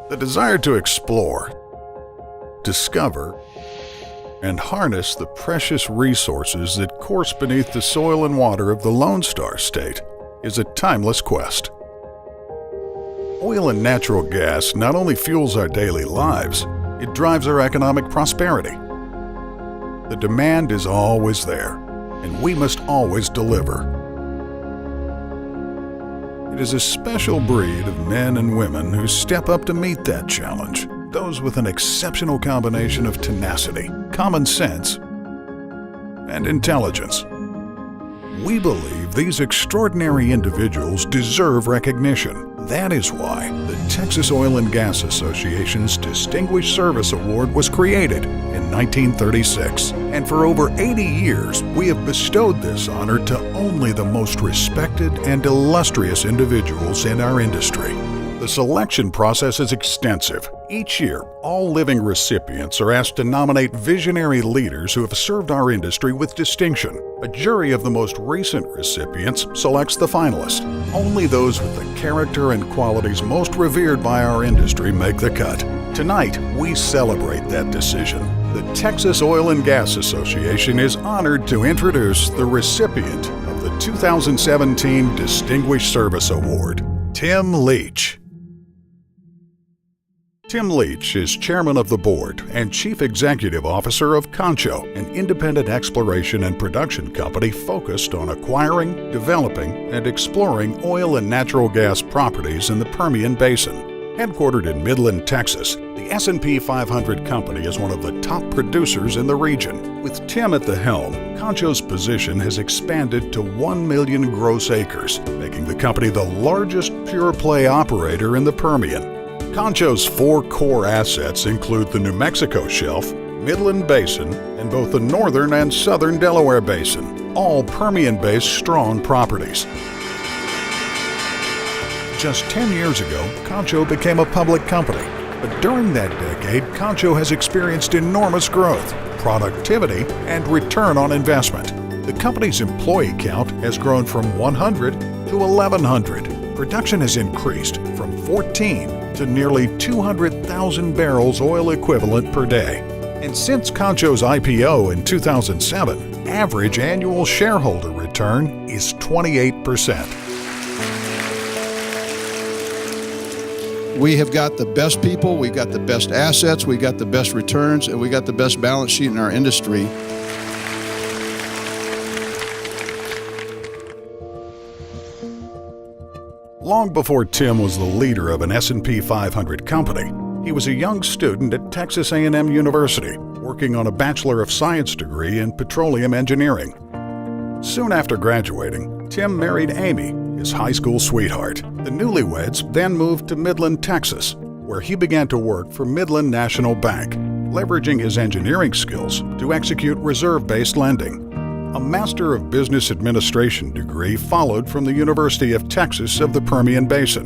The desire to explore, discover, and harness the precious resources that course beneath the soil and water of the Lone Star State is a timeless quest. Oil and natural gas not only fuels our daily lives, it drives our economic prosperity. The demand is always there, and we must always deliver. It is a special breed of men and women who step up to meet that challenge, those with an exceptional combination of tenacity, common sense, and intelligence. We believe these extraordinary individuals deserve recognition. That is why the Texas Oil and Gas Association's Distinguished Service Award was created in 1936. And for over 80 years, we have bestowed this honor to only the most respected and illustrious individuals in our industry. The selection process is extensive. Each year, all living recipients are asked to nominate visionary leaders who have served our industry with distinction. A jury of the most recent recipients selects the finalists. Only those with the character and qualities most revered by our industry make the cut. Tonight, we celebrate that decision. The Texas Oil and Gas Association is honored to introduce the recipient of the 2017 Distinguished Service Award, Tim Leach. Tim Leach is chairman of the board and chief executive officer of Concho, an independent exploration and production company focused on acquiring, developing, and exploring oil and natural gas properties in the Permian Basin. Headquartered in Midland, Texas, the S&P 500 company is one of the top producers in the region. With Tim at the helm, Concho's position has expanded to 1 million gross acres, making the company the largest pure-play operator in the Permian. Concho's 4 core assets include the New Mexico Shelf, Midland Basin, and both the northern and southern Delaware Basin, all Permian-based strong properties. Just 10 years ago, Concho became a public company, but during that decade, Concho has experienced enormous growth, productivity, and return on investment. The company's employee count has grown from 100 to 1,100. Production has increased from 14 to nearly 200,000 barrels oil equivalent per day. And since Concho's IPO in 2007, average annual shareholder return is 28%. We have got the best people, we've got the best assets, we've got the best returns, and we got the best balance sheet in our industry. Long before Tim was the leader of an S&P 500 company, he was a young student at Texas A&M University, working on a Bachelor of Science degree in petroleum engineering. Soon after graduating, Tim married Amy, his high school sweetheart. The newlyweds then moved to Midland, Texas, where he began to work for Midland National Bank, leveraging his engineering skills to execute reserve-based lending. A Master of Business Administration degree followed from the University of Texas of the Permian Basin.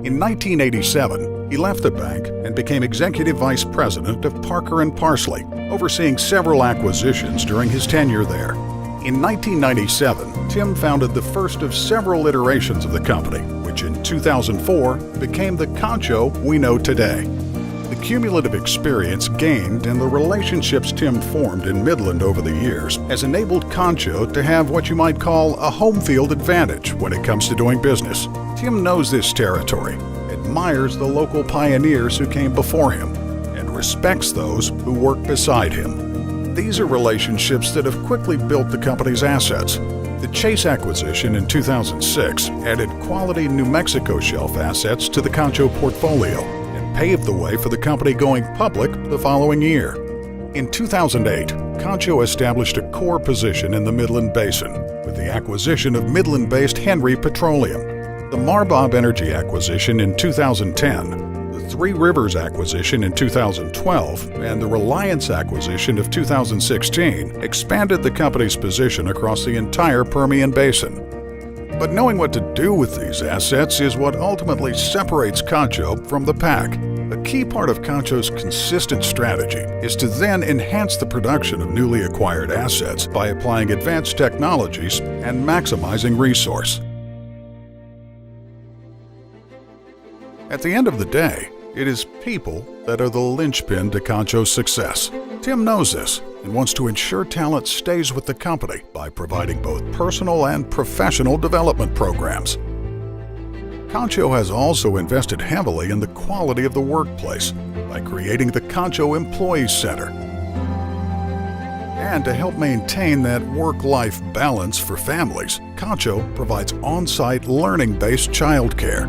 In 1987, he left the bank and became Executive Vice President of Parker & Parsley, overseeing several acquisitions during his tenure there. In 1997, Tim founded the first of several iterations of the company, which in 2004 became the Concho we know today. The cumulative experience gained and the relationships Tim formed in Midland over the years has enabled Concho to have what you might call a home field advantage when it comes to doing business. Tim knows this territory, admires the local pioneers who came before him, and respects those who work beside him. These are relationships that have quickly built the company's assets. The Chase acquisition in 2006 added quality New Mexico Shelf assets to the Concho portfolio, paved the way for the company going public the following year. In 2008, Concho established a core position in the Midland Basin with the acquisition of Midland-based Honoree Petroleum, the Marbob Energy acquisition in 2010, the Three Rivers acquisition in 2012, and the Reliance acquisition of 2016 expanded the company's position across the entire Permian Basin. But knowing what to do with these assets is what ultimately separates Concho from the pack. A key part of Concho's consistent strategy is to then enhance the production of newly acquired assets by applying advanced technologies and maximizing resource. At the end of the day, It is people that are the linchpin to Concho's success. Tim knows this and wants to ensure talent stays with the company by providing both personal and professional development programs. Concho has also invested heavily in the quality of the workplace by creating the Concho Employee Center. And to help maintain that work-life balance for families, Concho provides on-site learning-based childcare.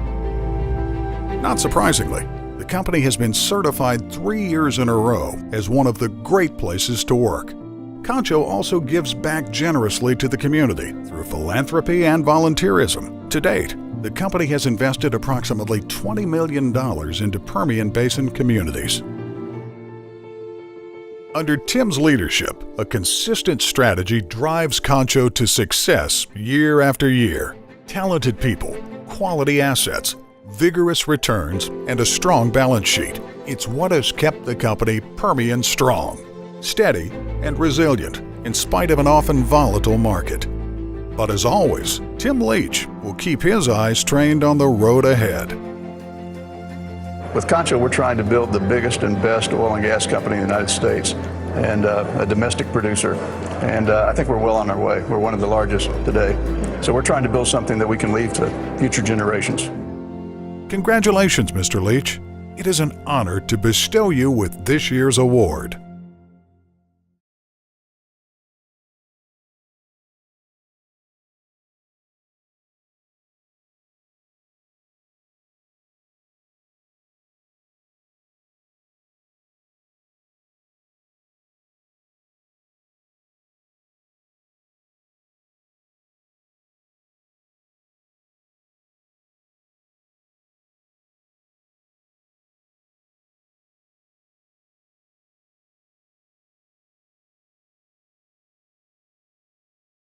Not surprisingly, the company has been certified 3 years in a row as one of the great places to work. Concho also gives back generously to the community through philanthropy and volunteerism. To date, the company has invested approximately $20 million into Permian Basin communities. Under Tim's leadership, a consistent strategy drives Concho to success year after year. Talented people, quality assets, vigorous returns, and a strong balance sheet. It's what has kept the company Permian strong, steady, and resilient in spite of an often volatile market. But as always, Tim Leach will keep his eyes trained on the road ahead. With Concho, we're trying to build the biggest and best oil and gas company in the United States and a domestic producer. And I think we're well on our way. We're one of the largest today. So we're trying to build something that we can leave to future generations. Congratulations, Mr. Leach. It is an honor to bestow you with this year's award.